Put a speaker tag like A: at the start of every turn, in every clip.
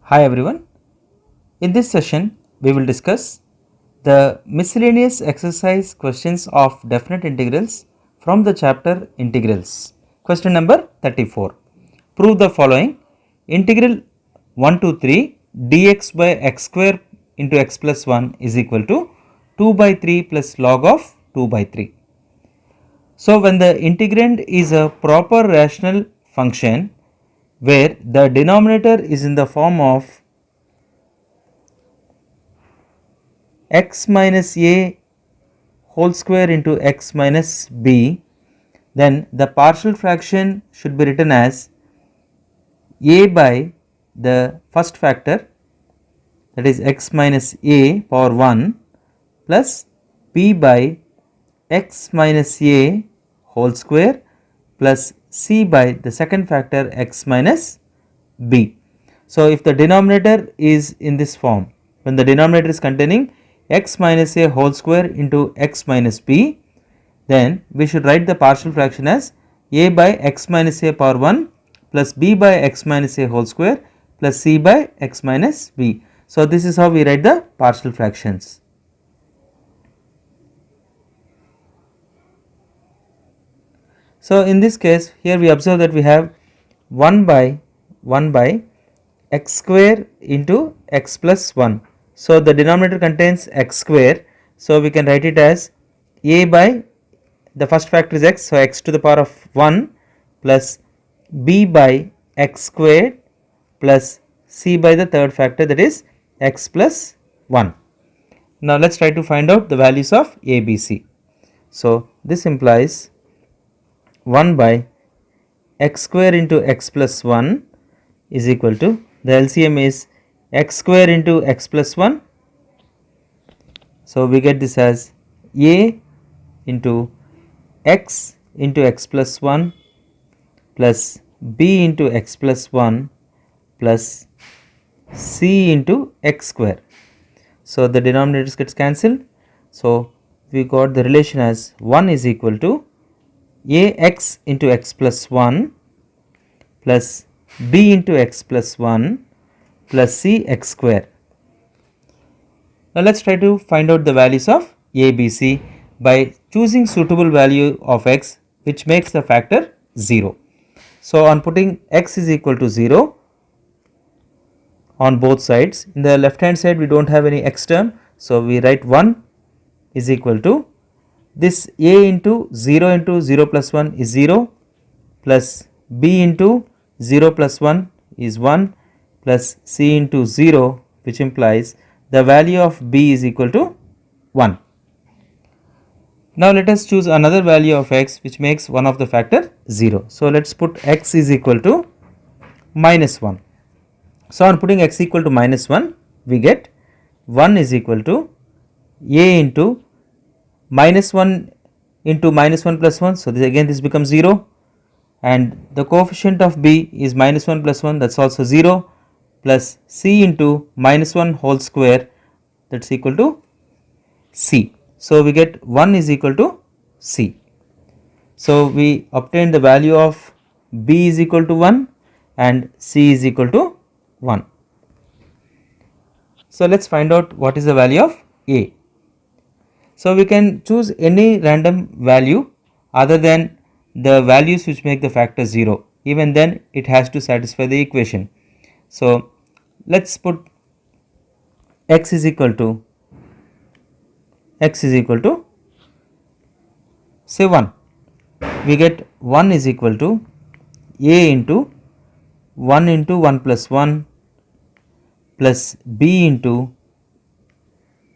A: Hi everyone. In this session, we will discuss the miscellaneous exercise questions of definite integrals from the chapter Integrals. Question number 34. Prove the following. Integral 1 to 3 dx by x square into x plus 1 is equal to 2 by 3 plus log of 2 by 3. So, when the integrand is a proper rational function where the denominator is in the form of x minus a whole square into x minus b, then the partial fraction should be written as a by the first factor, that is x minus a power 1 plus b by x minus a whole square plus c by the second factor x minus b. So, if the denominator is in this form, when the denominator is containing x minus a whole square into x minus b, then we should write the partial fraction as a by x minus a power 1 plus b by x minus a whole square plus c by x minus b. So, this is how we write the partial fractions. So, in this case here we observe that we have 1 by x square into x plus 1. So, the denominator contains x square. So, we can write it as a by the first factor is x. So, x to the power of 1 plus b by x squared plus c by the third factor, that is x plus 1. Now, let us try to find out the values of a, b, c. So, this implies 1 by x square into x plus 1 is equal to, the LCM is x square into x plus 1. So, we get this as a into x plus 1 plus b into x plus 1 plus c into x square. So, the denominators gets cancelled. So, we got the relation as 1 is equal to ax into x plus 1 plus b into x plus 1 plus c x square. Now, let us try to find out the values of a, b, c by choosing suitable value of x which makes the factor 0. So, on putting x is equal to 0 on both sides, in the left hand side we do not have any x term. So, we write 1 is equal to this a into 0 plus 1 is 0 plus b into 0 plus 1 is 1 plus c into 0, which implies the value of b is equal to 1. Now, let us choose another value of x which makes one of the factor 0. So, let us put x is equal to minus 1. So, on putting x equal to minus 1, we get 1 is equal to a into minus 1 into minus 1 plus 1. So, this becomes 0, and the coefficient of b is minus 1 plus 1, that is also 0, plus c into minus 1 whole square, that is equal to c. So, we get 1 is equal to c. So, we obtain the value of b is equal to 1 and c is equal to 1. So, let us find out what is the value of a. So, we can choose any random value other than the values which make the factor 0. Even then it has to satisfy the equation. So, let us put x is equal to say 1. We get 1 is equal to a into 1 plus 1 plus b into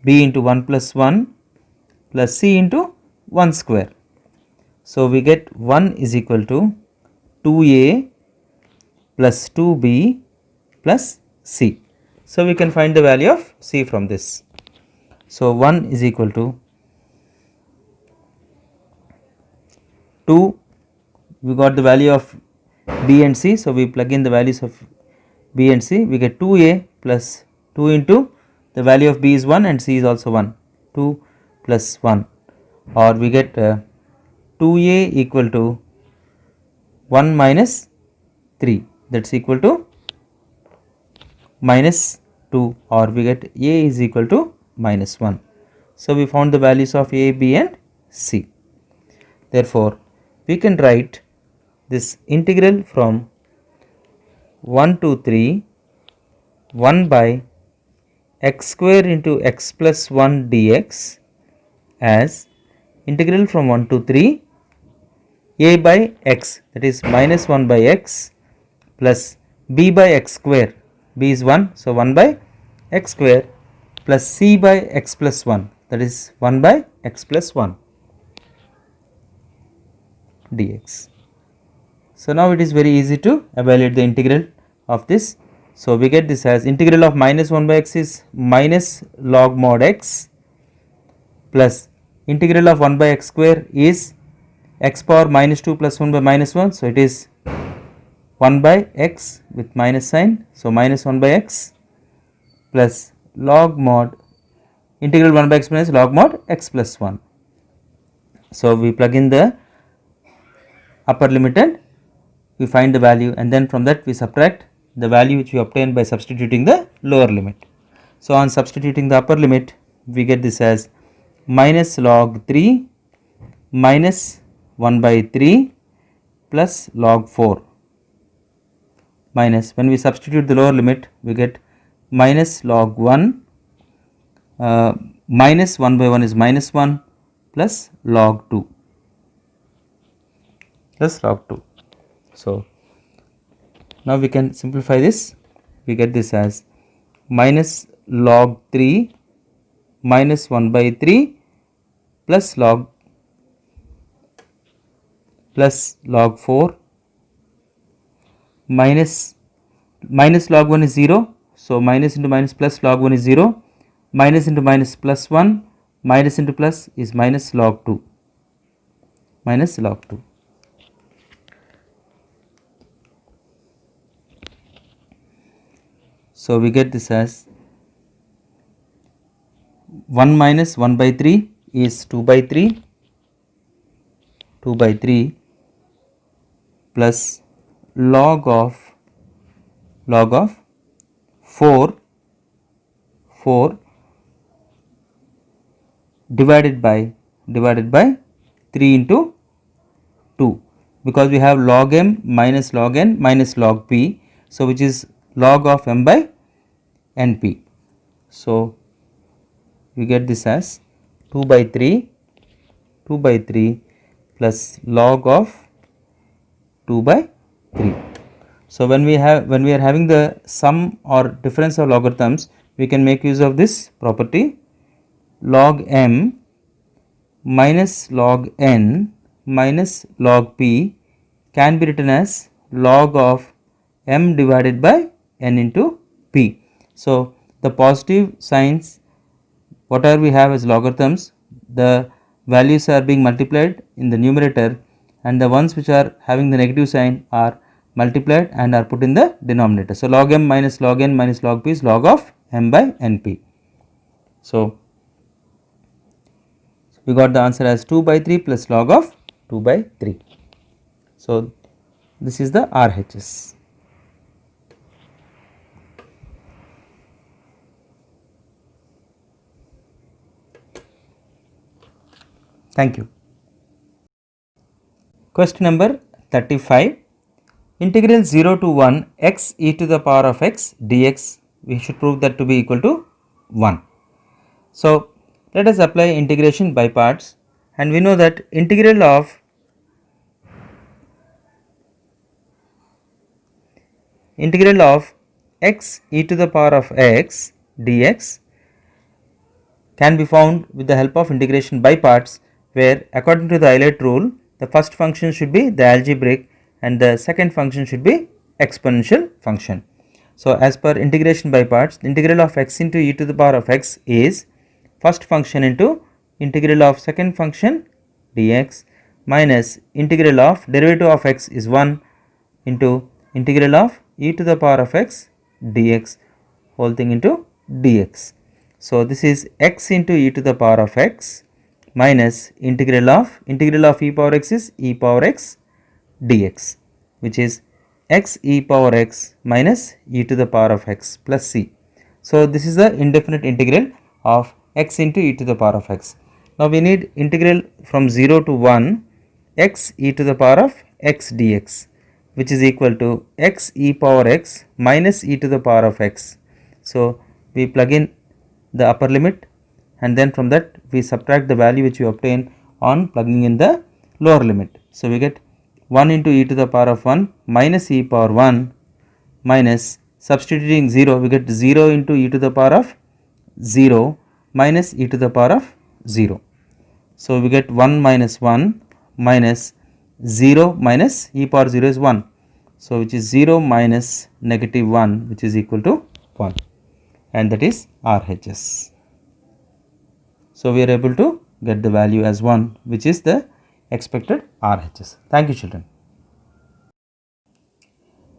A: 1 plus 1 plus c into 1 square. So, we get 1 is equal to 2a plus 2b plus c. So, we can find the value of c from this. So, 1 is equal to 2, we got the value of b and c. So, we plug in the values of b and c, we get 2a plus 2 into the value of b is 1 and c is also 1, 2 plus 1, or we get 2a equal to 1 minus 3, that is equal to minus 2, or we get a is equal to minus 1. So we found the values of a, b and c. Therefore, we can write this integral from 1 to 3 1 by x square into x plus 1 dx as integral from 1 to 3 a by x, that is minus 1 by x, plus b by x square, b is 1, so 1 by x square, plus c by x plus 1, that is 1 by x plus 1 dx. So now it is very easy to evaluate the integral of this. So we get this as integral of minus 1 by x is minus log mod x, plus integral of 1 by x square is x power minus 2 plus 1 by minus 1. So it is 1 by x with minus sign, so minus 1 by x, plus log mod integral 1 by x minus log mod x plus 1. So we plug in the upper limit and we find the value, and then from that we subtract the value which we obtained by substituting the lower limit. So on substituting the upper limit, we get this as minus log 3 minus 1 by 3 plus log 4, minus, when we substitute the lower limit, we get minus log 1, minus 1 by 1 is minus 1, plus log 2, plus log 2. So now we can simplify this, we get this as minus log 3 minus 1 by 3 plus log 4 minus log 1 is 0, so minus into minus plus log 1 is 0, minus into minus plus 1, minus into plus is minus log 2, minus log 2. So we get this as 1 minus 1 by 3 is 2 by 3, 2 by 3 plus log of 4 divided by 3 into 2, because we have log m minus log n minus log p, so which is log of m by np. So we get this as 2 by 3 plus log of 2 by 3. So when we are having the sum or difference of logarithms, we can make use of this property, log m minus log n minus log p can be written as log of m divided by n into p. So the positive signs, whatever we have as logarithms, the values are being multiplied in the numerator, and the ones which are having the negative sign are multiplied and are put in the denominator. So log m minus log n minus log p is log of m by np. So we got the answer as 2 by 3 plus log of 2 by 3. So this is the RHS. Thank you. Question number 35. Integral 0 to 1 x e to the power of x dx, we should prove that to be equal to 1. So let us apply integration by parts, and we know that integral of x e to the power of x dx can be found with the help of integration by parts, where according to the Euler rule, the first function should be the algebraic and the second function should be exponential function. So as per integration by parts, the integral of x into e to the power of x is first function into integral of second function dx minus integral of derivative of x is 1 into integral of e to the power of x dx whole thing into dx. So this is x into e to the power of x minus integral of e power x is e power x dx, which is x e power x minus e to the power of x plus c. So this is the indefinite integral of x into e to the power of x. Now we need integral from 0 to 1 x e to the power of x dx, which is equal to x e power x minus e to the power of x. So we plug in the upper limit, and then from that we subtract the value which we obtain on plugging in the lower limit. So we get 1 into e to the power of 1 minus e power 1 minus, substituting 0, we get 0 into e to the power of 0 minus e to the power of 0. So we get 1 minus 1 minus 0 minus e power 0 is 1. So which is 0 minus negative 1, which is equal to 1, and that is RHS. So we are able to get the value as 1, which is the expected RHS. Thank you, children.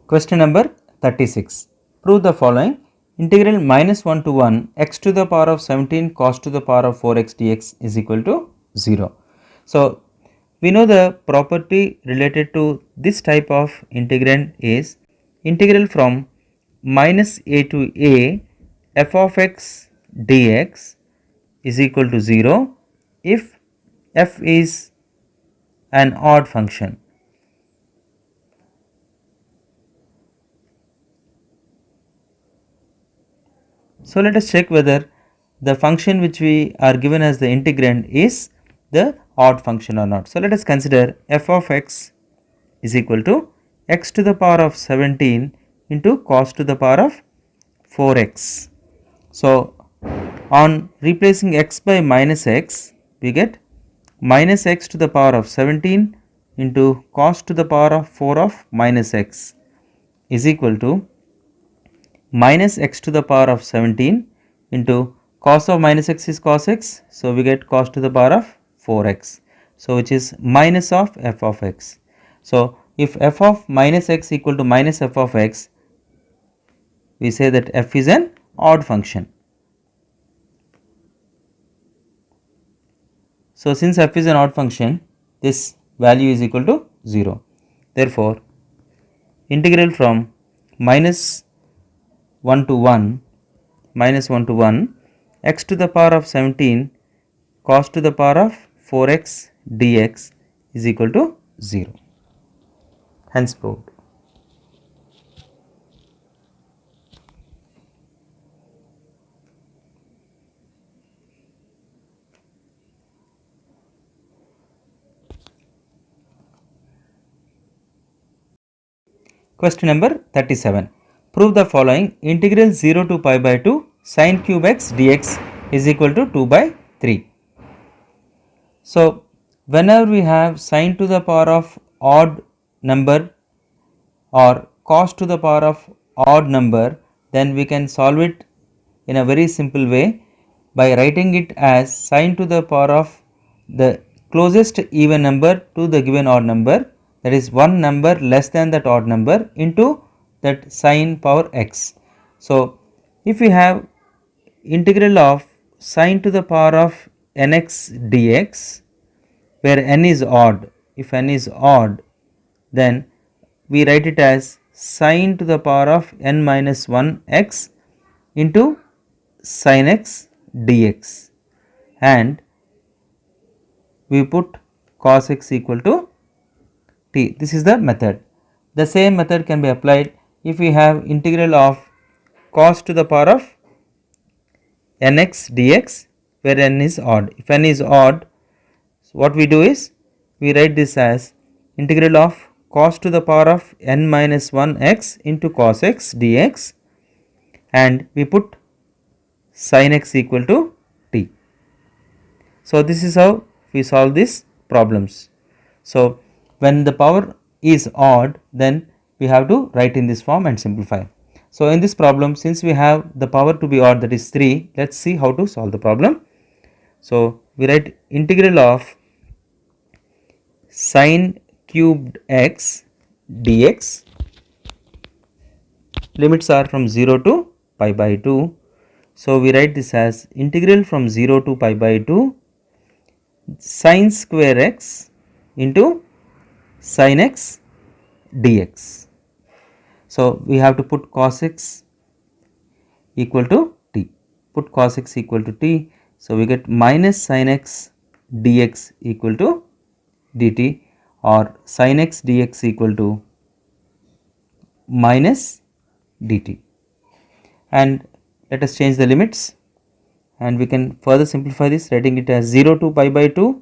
A: Question number 36. Prove the following. Integral minus 1 to 1 x to the power of 17 cos to the power of 4x dx is equal to 0. So we know the property related to this type of integrand is integral from minus a to a f of x dx is equal to 0 if f is an odd function. So let us check whether the function which we are given as the integrand is the odd function or not. So let us consider f of x is equal to x to the power of 17 into cos to the power of 4x. So on replacing x by minus x, we get minus x to the power of 17 into cos to the power of 4 of minus x is equal to minus x to the power of 17 into cos of minus x is cos x. So we get cos to the power of 4x. So which is minus of f of x. So if f of minus x equal to minus f of x, we say that f is an odd function. So since f is an odd function, this value is equal to 0. Therefore, integral from minus 1 to 1 x to the power of 17 cos to the power of 4x dx is equal to 0. Hence proved. Question number 37. Prove the following. Integral 0 to pi by 2 sin cube x dx is equal to 2 by 3. So whenever we have sin to the power of odd number or cos to the power of odd number, then we can solve it in a very simple way by writing it as sin to the power of the closest even number to the given odd number, that is one number less than that odd number, into that sin power x. So if we have integral of sin to the power of nx dx, where n is odd, if n is odd, then we write it as sin to the power of n minus 1 x into sin x dx, and we put cos x equal to t. This is the method. The same method can be applied if we have integral of cos to the power of nx dx, where n is odd. If n is odd, so what we do is we write this as integral of cos to the power of n minus 1 x into cos x dx, and we put sin x equal to t. So this is how we solve these problems. So when the power is odd, then we have to write in this form and simplify. So in this problem, since we have the power to be odd, that is 3, let us see how to solve the problem. So we write integral of sin cubed x dx, limits are from 0 to pi by 2. So we write this as integral from 0 to pi by 2 sin square x into sin x dx. So we have to put cos x equal to t. Put cos x equal to t. So we get minus sin x dx equal to dt, or sin x dx equal to minus dt. And let us change the limits, and we can further simplify this, writing it as 0 to pi by 2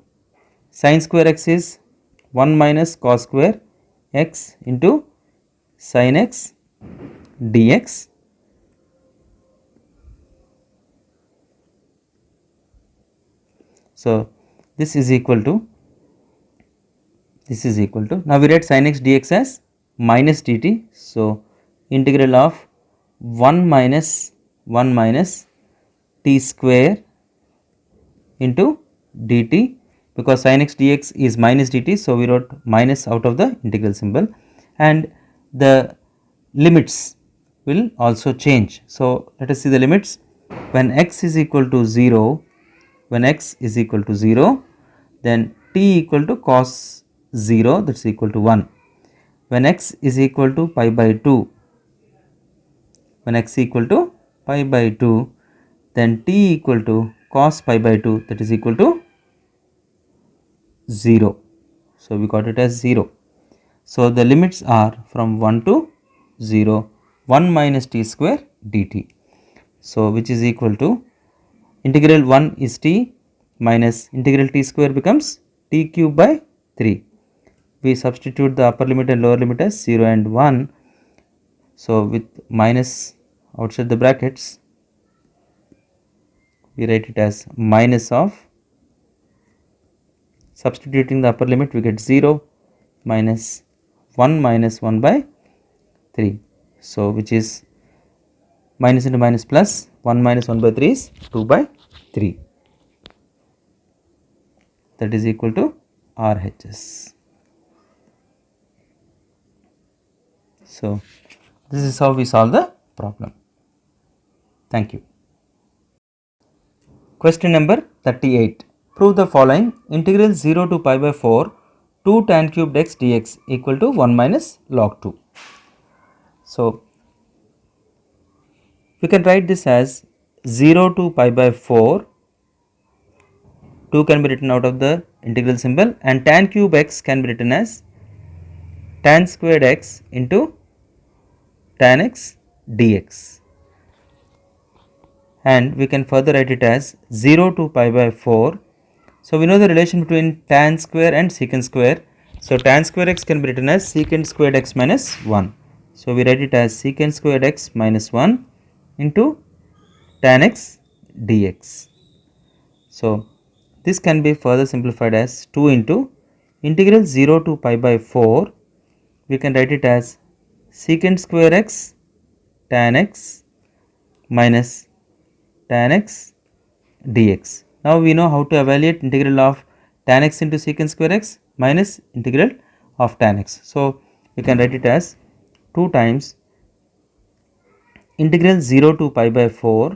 A: sin square x is 1 minus cos square x into sin x dx. So this is equal to, now we write sin x dx as minus dt. So integral of 1 minus t square into dt, because sin x dx is minus dt, so we wrote minus out of the integral symbol, and the limits will also change. So let us see the limits. When x is equal to 0, then t equal to cos 0, that is equal to 1. When x is equal to pi by 2, then t equal to cos pi by 2, that is equal to 0. So we got it as 0. So the limits are from 1 to 0, 1 minus t square dt. So which is equal to, integral 1 is t minus integral t square becomes t cube by 3. We substitute the upper limit and lower limit as 0 and 1. So with minus outside the brackets, we write it as minus of, substituting the upper limit we get 0 minus 1 minus 1 by 3. So which is minus into minus plus, 1 minus 1 by 3 is 2 by 3, that is equal to RHS. So this is how we solve the problem. Thank you. Question number 38. Prove the following: integral 0 to pi by 4 2 tan cubed x dx equal to 1 minus log 2. So we can write this as 0 to pi by 4, 2 can be written out of the integral symbol, and tan cube x can be written as tan squared x into tan x dx, and we can further write it as 0 to pi by 4. So we know the relation between tan square and secant square. So tan square x can be written as secant squared x minus 1. So we write it as secant squared x minus 1 into tan x dx. So this can be further simplified as 2 into integral 0 to pi by 4. We can write it as secant square x tan x minus tan x dx. Now we know how to evaluate integral of tan x into secant square x minus integral of tan x. So we can write it as 2 times integral 0 to pi by 4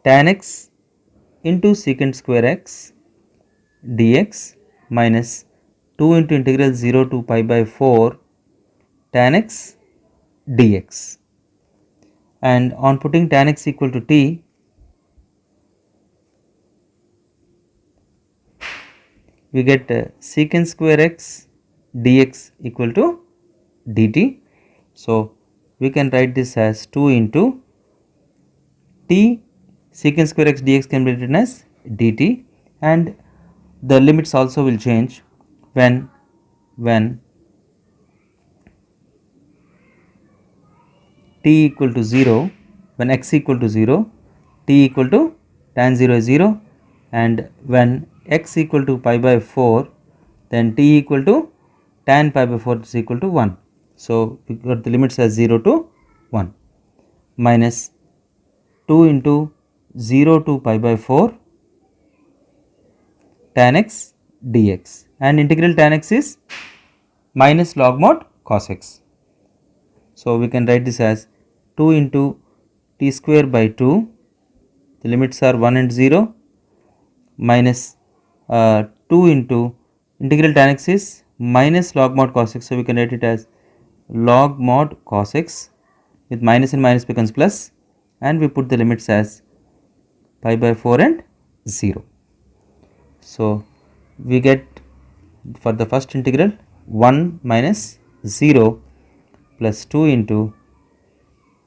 A: tan x into secant square x dx minus 2 into integral 0 to pi by 4 tan x dx. And on putting tan x equal to t, we get secant square x dx equal to dt. So we can write this as 2 into t secant square x dx can be written as dt, and the limits also will change when t equal to 0, when x equal to 0, t equal to tan 0 is 0, and when x equal to pi by 4, then t equal to tan pi by 4 is equal to 1. So we got the limits as 0 to 1 minus 2 into 0 to pi by 4 tan x dx, and integral tan x is minus log mod cos x. So we can write this as 2 into t square by 2, the limits are 1 and 0, minus 2 into integral tan x is minus log mod cos x. So we can write it as log mod cos x, with minus and minus becomes plus, and we put the limits as pi by 4 and 0. So we get for the first integral 1 minus 0 plus 2 into,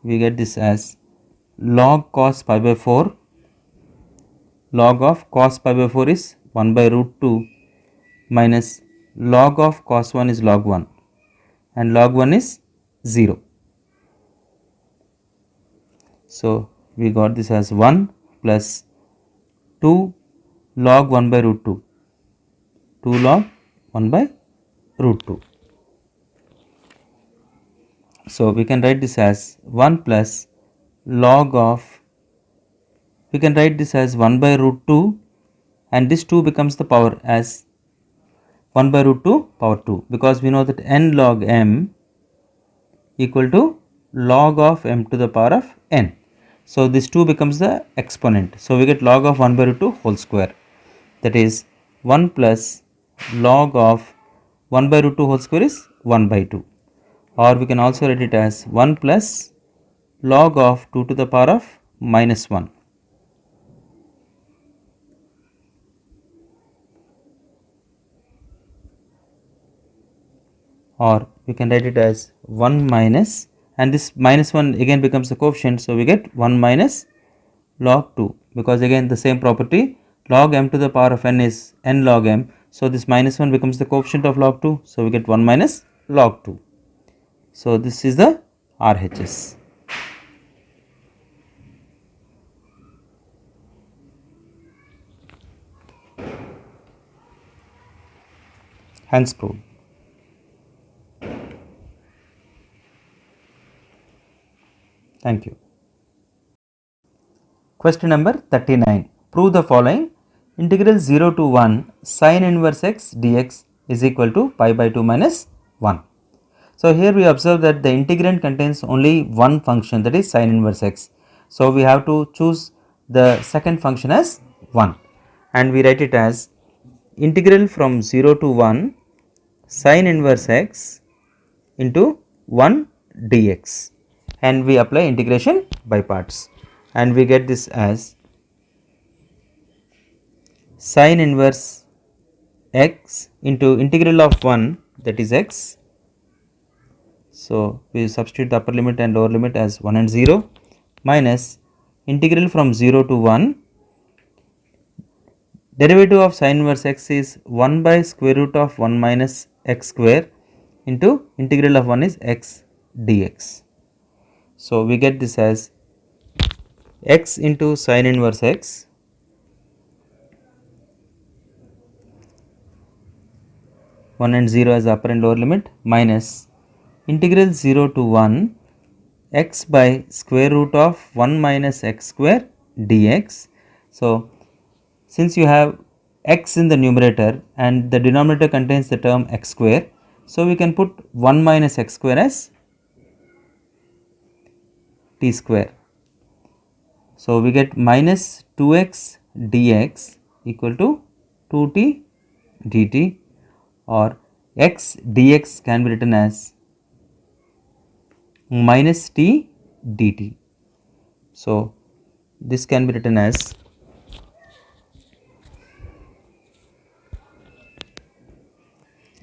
A: we get this as log cos pi by 4, log of cos pi by 4 is 1 by root 2 minus log of cos 1 is log 1 and log 1 is 0. So we got this as 1 plus 2 log 1 by root 2, 2 log 1 by root 2. So we can write this as 1 plus log of, we can write this as 1 by root 2, and this 2 becomes the power as 1 by root 2 power 2, because we know that n log m equal to log of m to the power of n. So this 2 becomes the exponent. So we get log of 1 by root 2 whole square, that is 1 plus log of 1 by root 2 whole square is 1 by 2, or we can also write it as 1 plus log of 2 to the power of minus 1. Or we can write it as 1 minus, and this minus 1 again becomes the coefficient, so we get 1 minus log 2, because again the same property, log m to the power of n is n log m, so this minus 1 becomes the coefficient of log 2, so we get 1 minus log 2. So this is the RHS. Hence proved. Thank you. Question number 39. Prove the following. Integral 0 to 1 sin inverse x dx is equal to pi by 2 minus 1. So here we observe that the integrand contains only one function, that is sin inverse x. So we have to choose the second function as 1, and we write it as integral from 0 to 1 sin inverse x into 1 dx, and we apply integration by parts, and we get this as sin inverse x into integral of 1, that is x. So we substitute the upper limit and lower limit as 1 and 0, minus integral from 0 to 1, derivative of sin inverse x is 1 by square root of 1 minus x square into integral of 1 is x dx. So we get this as x into sin inverse x (1 and 0) as the upper and lower limit, minus integral 0 to 1 x by square root of 1 minus x square dx. So since you have x in the numerator and the denominator contains the term x square, so we can put 1 minus x square as t square. So we get minus 2x dx equal to 2t dt, or x dx can be written as minus t dt. So this can be written as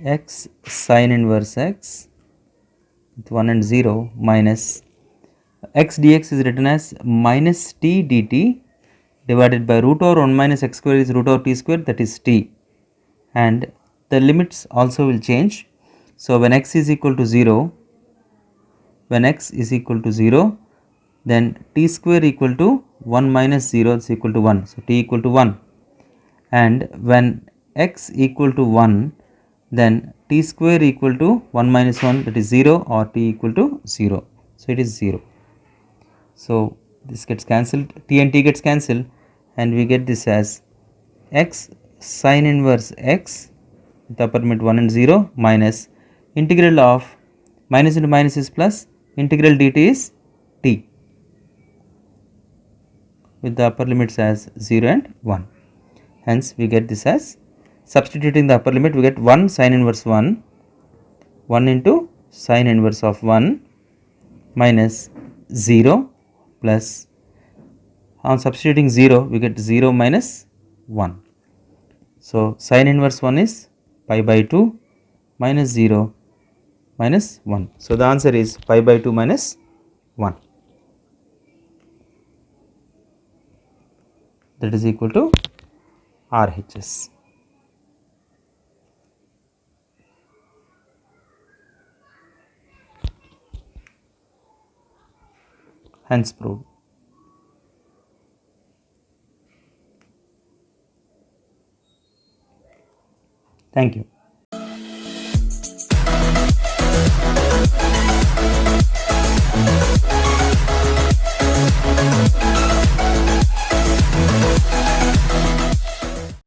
A: x sin inverse x with 1 and 0 minus x dx is written as minus t dt divided by root over 1 minus x square is root over t square, that is t, and the limits also will change. So when x is equal to 0, when x is equal to 0, then t square equal to 1 minus 0 is equal to 1, so t equal to 1, and when x equal to 1, then t square equal to 1 minus 1, that is 0, or t equal to 0, so it is 0. So this gets cancelled, t and t gets cancelled, and we get this as x sin inverse x with upper limit 1 and 0 minus integral of minus into minus is plus, integral dt is t with the upper limits as 0 and 1. Hence we get this as, substituting the upper limit, we get 1 sin inverse 1, 1 into sine inverse of 1 minus 0 plus, on substituting 0 we get 0 minus 1. So, sine inverse 1 is pi by 2 minus 0 minus 1. So, the answer is pi by 2 minus 1, that is equal to RHS. Hence proved. Thank you.